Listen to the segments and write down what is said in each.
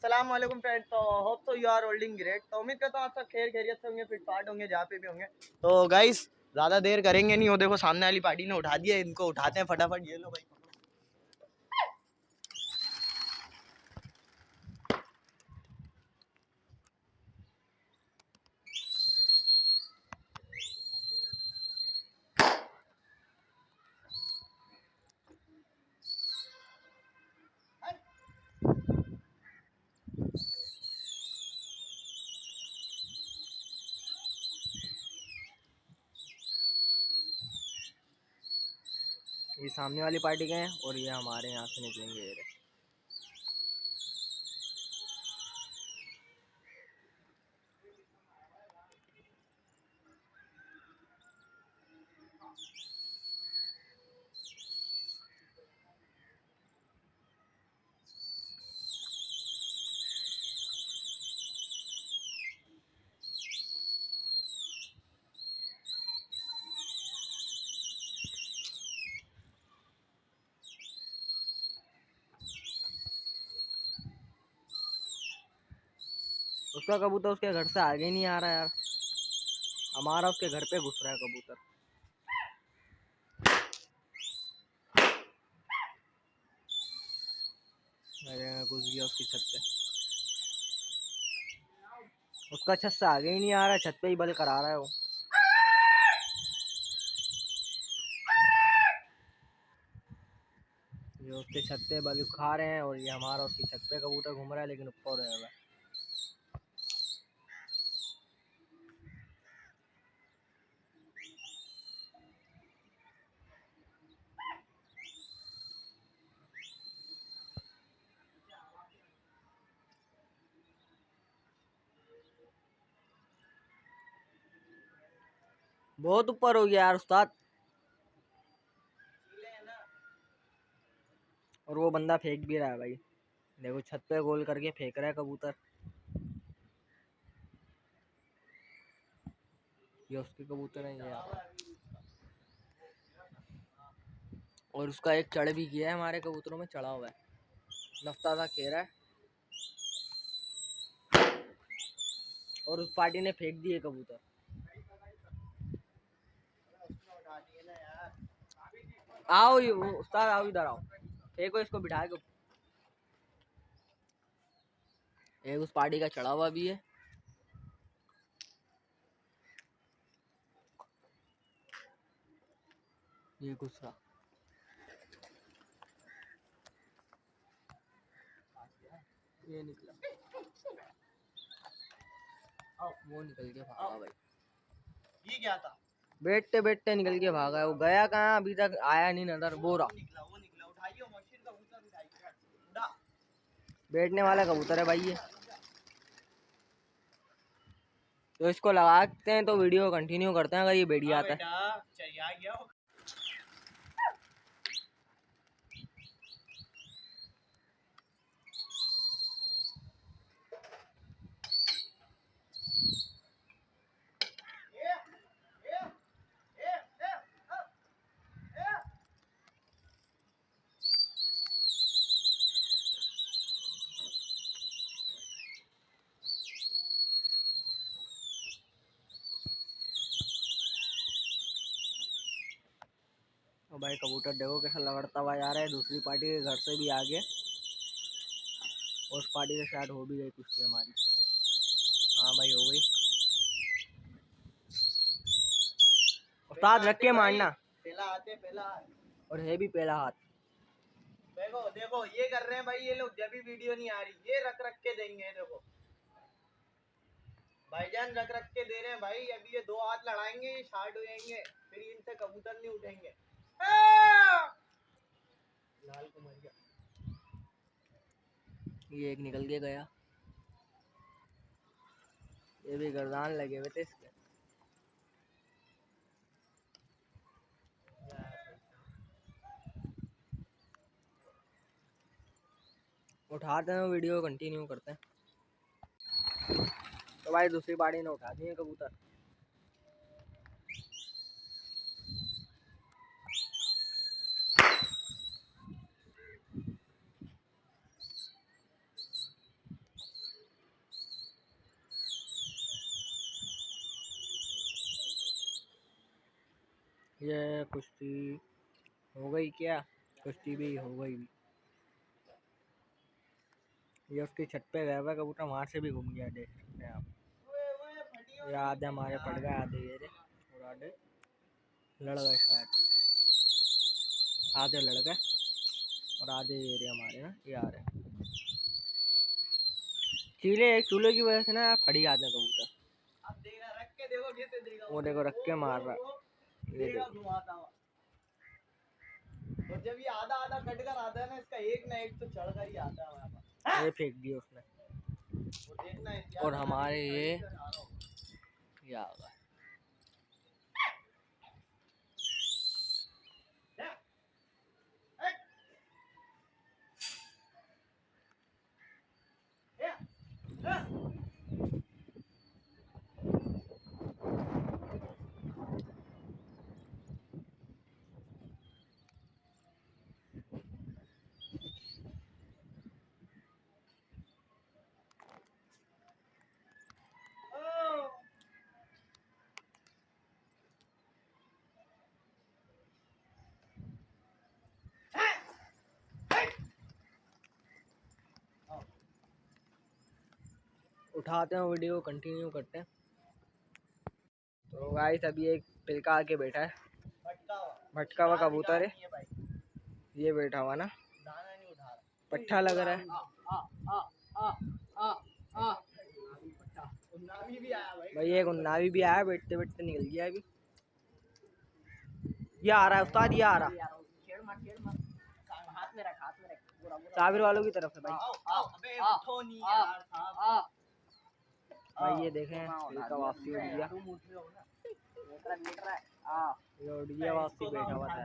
अस्सलाम वालेकुम फ्रेंड। तो hope so you are holding great. तो उम्मीद करता हूँ आप सब खैर खैरियत से होंगे, फिट फाट होंगे, जहाँ पे भी होंगे। तो गाइस ज़्यादा देर करेंगे नहीं। वो देखो सामने वाली पार्टी ने उठा दिया, इनको उठाते हैं फटाफट। ये लो भाई, ये सामने वाली पार्टी के हैं और ये हमारे यहाँ से निकलेंगे। उसका कबूतर उसके घर से आगे नहीं आ रहा यार, हमारा उसके घर पे घुस रहा है कबूतर। अरे घुस गया उसकी छत पे, उसका छत से आगे ही नहीं आ रहा है, छत पे ही बल करा रहा है वो। ये उसके छत पे बल खा रहे हैं और ये हमारा उसकी छत पे कबूतर घूम रहा है, लेकिन ऊपर है वह। बहुत ऊपर हो गया यार उस्ताद। और वो बंदा फेंक भी रहा है भाई, देखो छत पे गोल करके फेंक रहा है कबूतर। ये उसके कबूतर हैं ये, और उसका एक चढ़ भी किया है, हमारे कबूतरों में चढ़ा हुआ है, नफ्ता सा खेरा है। और उस पार्टी ने फेंक दिए कबूतर। आओ उस्ताद, आओ इधर आओ, फेंको इसको, बिठा के। एक उस पार्टी का चढ़ा हुआ भी है। ये गुस्सा ये निकला, वो निकल के भागा भाई। ये क्या था? बैठते बैठते निकल के भागा है। वो गया कहाँ, अभी तक आया नहीं नजर। वो रहा, वो निकला। उठाइए मशीन का कबूतर, उठाइए। बैठने वाला कबूतर है भाई ये। तो इसको लगाते हैं तो वीडियो कंटिन्यू करते हैं अगर ये बैठ आता है। तो भाई कबूतर देखो कैसा लड़ता हुआ जा रहा है, दूसरी पार्टी के घर से भी आगे, और उस पार्टी से शायद हो भी गई कुश्ती हमारी। हाँ भाई हो गई। उस्ताद रख के मारना, पहला हाथ है, पहला हाथ, और है भी पहला हाथ। देखो देखो ये कर रहे हैं भाई ये लोग, जब भी वीडियो नहीं आ रही ये रख रख के देंगे। देखो भाईजान रख रख के दे रहे हैं भाई। अभी ये दो हाथ लड़ाएंगे, ये शार्ट हो जाएंगे, फिर इनसे कबूतर नहीं उठेंगे। लाल को मर गया, ये एक निकल के गया, ये भी गर्दान लगे हुए थे इसके। उठाते हैं, वीडियो कंटिन्यू करते हैं। तो भाई दूसरी पार्टी ने उठा दिए कबूतर। ये कुश्ती हो गई क्या? कुश्ती भी हो गई भी। ये उसकी छत पे गया हुआ कबूतर, वहाँ से भी घूम गया, देख सकते हैं आप। ये आधे हमारे पड़ गए, आधे ये रे, और आधे लड़ गए शायद, आधे लड़ गए और आधे ये रे हमारे ना, ये आ रहे चूल्हे की वजह से ना फट जाते हैं कबूतर। वो देखो रख के मार रहा, ये देखो। और जब ये आधा आधा कट कर आता है ना, इसका एक ना एक तो चढ़ कर ही आता है हमारे पास। ये फेंक दिया उसने, और हमारे ये आ गए। उठाते हैं वीडियो, कंटिन्यू करते हैं। तो गाइस अभी एक पिलका आके बैठा है, भटका हुआ कबूतर है ये, बैठा हुआ ना, पट्ठा लग रहा है। भाई एक उन्नावी भी आया, बैठते बैठते निकल गया अभी। ये आ रहा है उस्ताद, ये आ रहा साबिर वालों की तरफ से भाई। भाई ये देखें, पिलका वापसी उड़ गया, ये उड़ गया वापसी, बैठा हुआ था।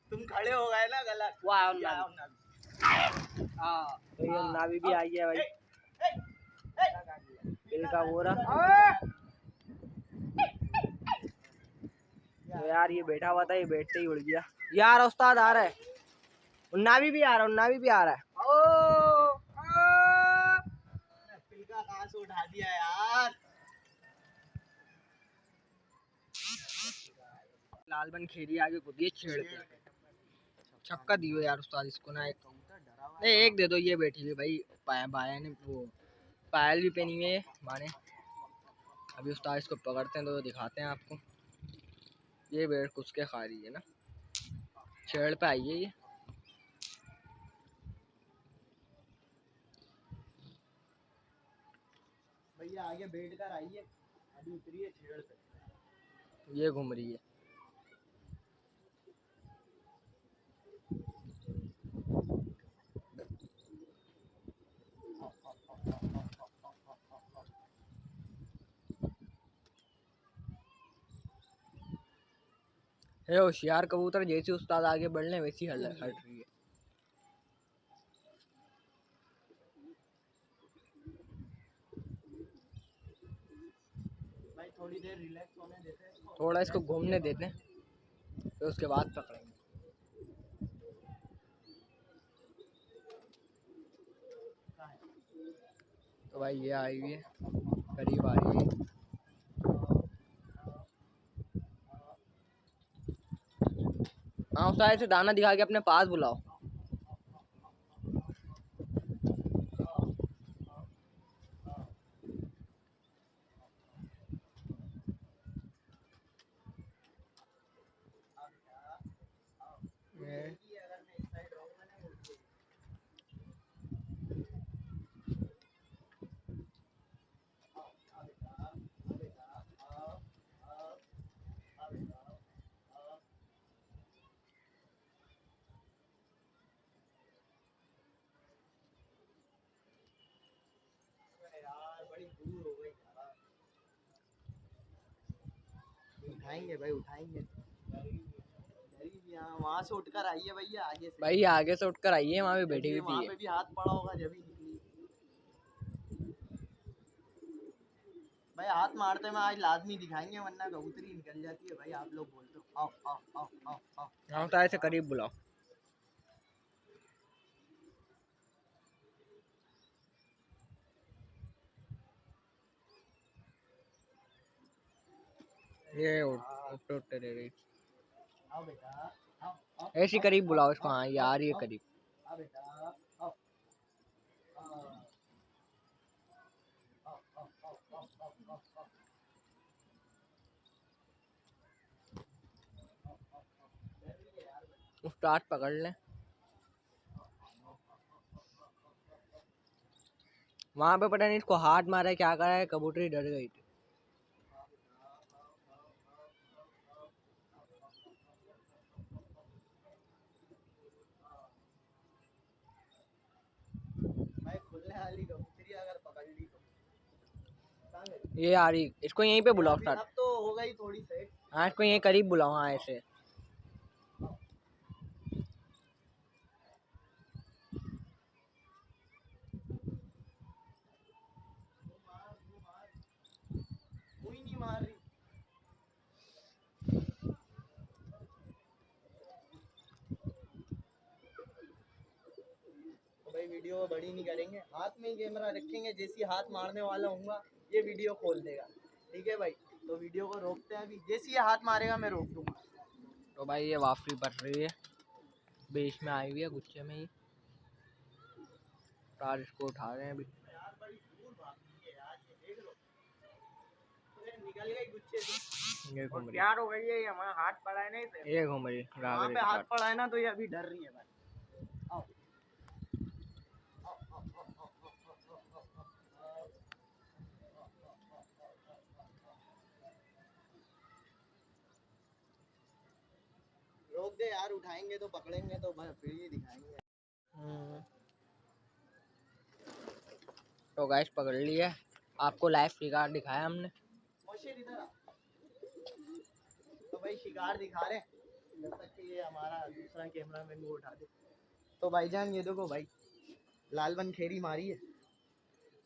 तुम खड़े हो गए ना गलत। तो ये नावी भी आई है भाई, पिलका बोरा। तो यार ये बैठा हुआ था, ये बैठते ही उड़ गया। यार उस्ताद आ रहा है, उन्नावी भी आ रहा है, उन्नावी भी आ रहा है। पिलका कहाँ से उठा दिया यार। लालबन खेरी आगे को दिए छेड़ के, छक्का दियो यार उस्ताद इसको ना। एक दे दो, ये बैठी हुई भाई, बाया ने वो पायल भी पहनी हुई है माने। अभी उस्ताद इसको पकड़ते हैं तो दिखाते हैं आपको। ये बैठ कुछ के खा रही है ना, छेड़ पे आई है ये। भैया आगे बैठ कर आई है, अभी उतरी है छेड़ पे, ये घूम रही है। ये होशियार कबूतर, जैसे उस्ताद आगे बढ़ने वैसी हट रही है। भाई थोड़ी देर रिलैक्स होने देते हैं, थोड़ा इसको घूमने देते हैं, फिर उसके बाद पकड़ेंगे। तो भाई ये आई हुई है, करीब आ रही है। हाँ उस्ताद से दाना दिखा के अपने पास बुलाओ। उठाएंगे भाई, उठाएंगे। वहाँ से उठकर आई है भैया, आगे से भाई, आगे से उठकर आई है, वहाँ पे बैठी हुई थी। वहाँ पे भी हाथ पड़ा होगा जब ही निकली। भाई हाथ मारते में आज लाजमी दिखाएंगे, वरना कबूतरी निकल जाती है भाई। आप लोग बोलते हो आओ आओ आओ आओ आओ, आओ तो ऐसे करीब बुलाओ। ये उठते दे रही। आओ बेटा, आओ ऐसी करीब बुलाओ इसको। हाँ यार ये करीब। आओ बेटा, आओ। स्टार्ट पकड़ ले। वहां पे पता नहीं इसको हाथ मारा है क्या करा है, कबूतरी डर गई थी। ये आ रही, इसको यहीं पे बुलाओ स्टार्ट। अब तो हो गई थोड़ी से। हाँ इसको यहीं करीब बुलाओ। हाँ ऐसे नहीं मार रही। भाई वीडियो बड़ी नहीं करेंगे, हाथ में ही कैमरा रखेंगे, जैसी हाथ मारने वाला हूँगा ये वीडियो खोल देगा। ठीक है भाई, तो वीडियो को रोकते हैं अभी। जैसे ये हाथ मारेगा मैं रोक दूंगा। तो भाई ये वापसी पड़ रही है, बीच में आई हुई है गुच्छे में ही। तार इसको उठा रहे हैं अभी। ये घूम रही, यार हो गई है, हमारा हाथ पड़ा है नहीं से। ये घूम रही, वहाँ पे हाथ पड़ा है ना, तो ये अभी डर रही है भाई। आओ। रोक दे यार, उठाएंगे तो पकड़ेंगे तो फिर ही दिखाएंगे। तो गाइस पकड़ लिया, आपको लाइव शिकार दिखाया हमने। तो भाई शिकार दिखा रहे, जब तक कि ये हमारा दूसरा कैमरा मैन वो उठा दे। तो भाईजान ये देखो भाई, लाल बनखेरी मारी है,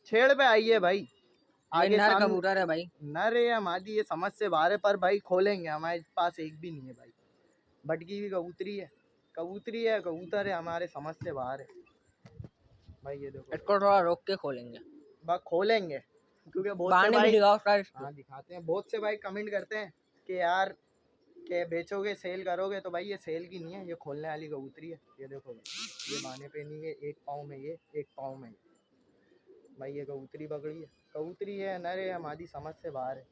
छेड़ पे आई है भाई। आगे नर कबूतर है भाई, नर है या मादी ये समझ से बाहर है, पर भाई खोलेंगे, हमारे पास एक भी नहीं है भाई। भटकी हुई कबूतरी है, कबूतरी है कबूतर है, हमारे समझ से बाहर है भाई। ये देखो इसको थोड़ा रोक के खोलेंगे, बस खोलेंगे क्योंकि बहुत से भाई हाँ दिखाते हैं, बहुत से भाई कमेंट करते हैं कि यार के बेचोगे सेल करोगे, तो भाई ये सेल की नहीं है, ये खोलने वाली कबूतरी है। ये देखो भाई, ये बाने पे नहीं है, एक पाँव में ये, एक पाँव में भाई। ये कबूतरी पकड़ी है, कबूतरी है नर है हमारी समझ से बाहर है।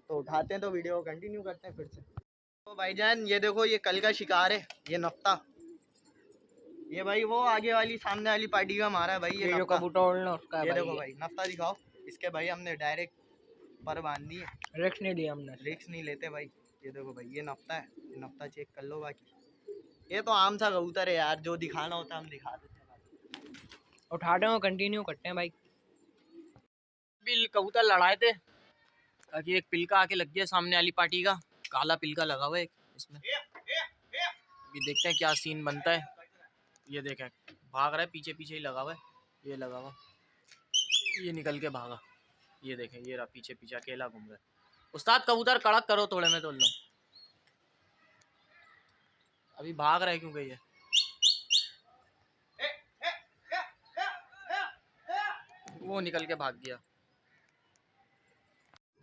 तो उठाते हैं, तो वीडियो को कंटिन्यू करते हैं फिर से। तो भाईजान ये देखो, ये कल का शिकार है, ये नफ्ता। ये भाई वो आगे वाली सामने वाली पार्टी का मारा है भाई। ये जो कबूतर उड़ना उसका है। ये देखो भाई नफ्ता दिखाओ इसके भाई, हमने डायरेक्ट पर बांध दी है, रिक्स नहीं लिया हमने, रिक्स नहीं लेते भाई। ये देखो भाई, ये नफ्ता है, ये नफ्ता चेक कर लो। बाकी ये तो आम सा कबूतर है यार, जो दिखाना होता है हम दिखा देते हैं। उठाते हैं कंटिन्यू करते हैं भाई। कबूतर लड़ाए थे, ताकि एक पिलका आके लग गया सामने वाली पार्टी का, काला पिलका लगा हुआ है इसमें। ये देखते हैं क्या सीन बनता है। ये देखें भाग रहा है, पीछे पीछे ही लगा हुआ है, ये लगा हुआ, ये निकल के भागा। ये देखें, ये रहा पीछे पीछे अकेला घूम रहा है। उस्ताद कबूतर कड़क करो, थोड़े में तोड़ लो। अभी भाग रहा है क्यों गई है, वो निकल के भाग गया।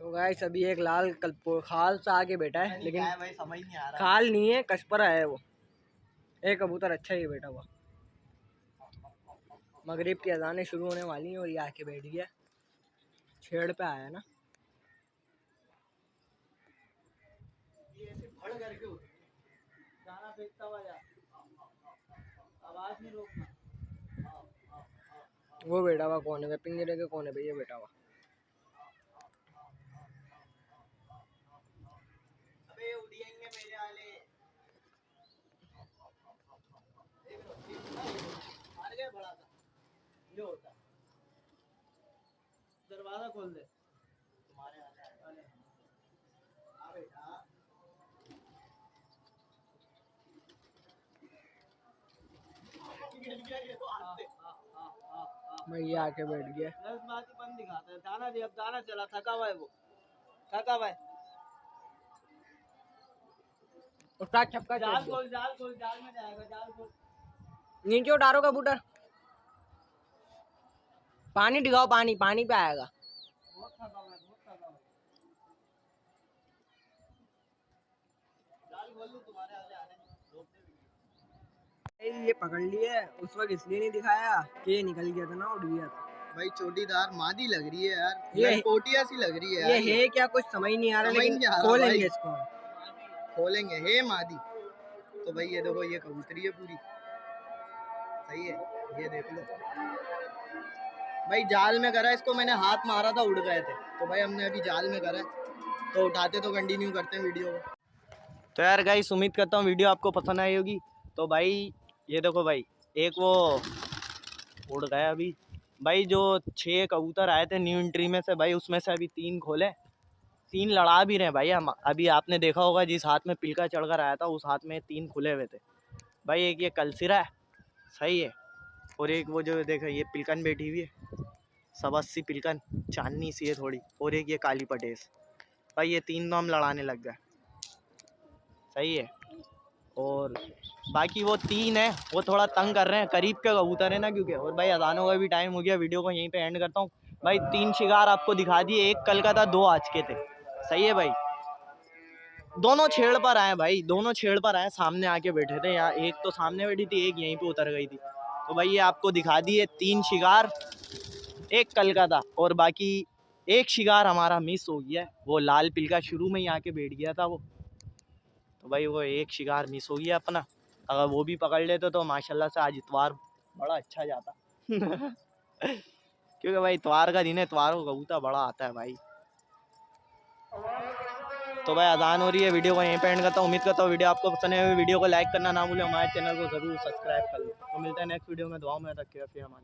तो गाइस अभी एक लाल खाल सा आगे बैठा है, लेकिन भाई समझ नहीं आ रहा, खाल नहीं है कशपरा है वो। एक कबूतर अच्छा ही बैठा हुआ। मगरिब की अजानें शुरू होने वाली हैं और ये आके बैठ गया, छेड़ पे आया ना। वो बैठा हुआ कौन है, पिंजरे के कोने पे ये बैठा हुआ। अबे उड़ेंगे मेरे वाले, मार गए बड़ा सा, ये होता। दरवाजा खोल दे, तुम्हारे वाले आ बेटा। मैं आके बैठ गया। बंद दिखाता है, दाना दे, अब दाना चला, थका हुआ है वो, थका हुआ है। उसका छपका जाल खोल, जाल खोल, जाल में जाएगा, जाल खोल। नीचे उतारो कबूतर, पानी दिखाओ, पानी पानी पे आएगा। बहुत थका हुआ है, बहुत थका हुआ है। ये पकड़ लिए उस वक्त इसलिए नहीं दिखाया कि ये निकल गया था ना, उड़ गया था भाई। चोटीदार मादी लग रही है यार, ये कोटिया सी लग रही है यार। ये है क्या, कुछ समझ नहीं आ रहा, लेकिन खोलेंगे इसको, खोलेंगे। है मादी तो भाई ये देखो, ये कबूतरी है पूरी, सही है। ये देख लो भाई, जाल में करा इसको मैंने, हाथ मारा था उड़ गए थे, तो भाई हमने अभी जाल में करा, तो उठाते तो कंटिन्यू करते हैं वीडियो को। तो यार गाइस, उम्मीद करता हूँ वीडियो आपको पसंद आई होगी। तो भाई ये देखो भाई, एक वो उड़ गया अभी भाई। जो 6 कबूतर आए थे न्यू एंट्री में से भाई, उसमें से अभी 3 खोले, 3 लड़ा भी रहे हैं भाई हम। अभी आपने देखा होगा जिस हाथ में पिलका चढ़कर आया था, उस हाथ में 3 खुले हुए थे भाई। एक ये कलसिरा है, सही है, और एक वो जो देखा ये पिलकन बैठी हुई है, सबस्सी पिलकन, चांदनी सी है थोड़ी, और एक ये काली पटेस भाई। ये 3 तो हम लड़ाने लग गए, सही है। और बाकी वो 3 है, वो थोड़ा तंग कर रहे हैं, करीब के कबूतर है ना क्योंकि। और भाई अजानों का भी टाइम हो गया, वीडियो को यहीं पे एंड करता हूँ भाई। 3 शिकार आपको दिखा दिए, एक कल का था, 2 आज के थे, सही है भाई। दोनों छेड़ पर आए भाई, दोनों छेड़ पर आए, सामने आके बैठे थे यहाँ। एक तो सामने बैठी थी, एक यहीं पे उतर गई थी। तो भाई ये आपको दिखा दिए 3 शिकार, एक कल का था, और बाकी एक शिकार हमारा मिस हो गया, वो लाल पिलका शुरू में ही आके बैठ गया था वो। तो भाई वो एक शिकार मिस हो गया अपना, अगर वो भी पकड़ लेते तो माशाल्लाह से आज इतवार बड़ा अच्छा जाता क्योंकि भाई इतवार का दिन है, इतवार को कबूतर बड़ा आता है भाई। तो भाई अजान हो रही है, वीडियो को यहीं पे एंड करता हूँ। उम्मीद करता हूँ वीडियो आपको पसंद है, वीडियो को लाइक करना ना भूलें, हमारे चैनल को जरूर सब्सक्राइब कर लो। तो मिलते हैं नेक्स्ट वीडियो में, दुआओं में, तक के फिर अमान।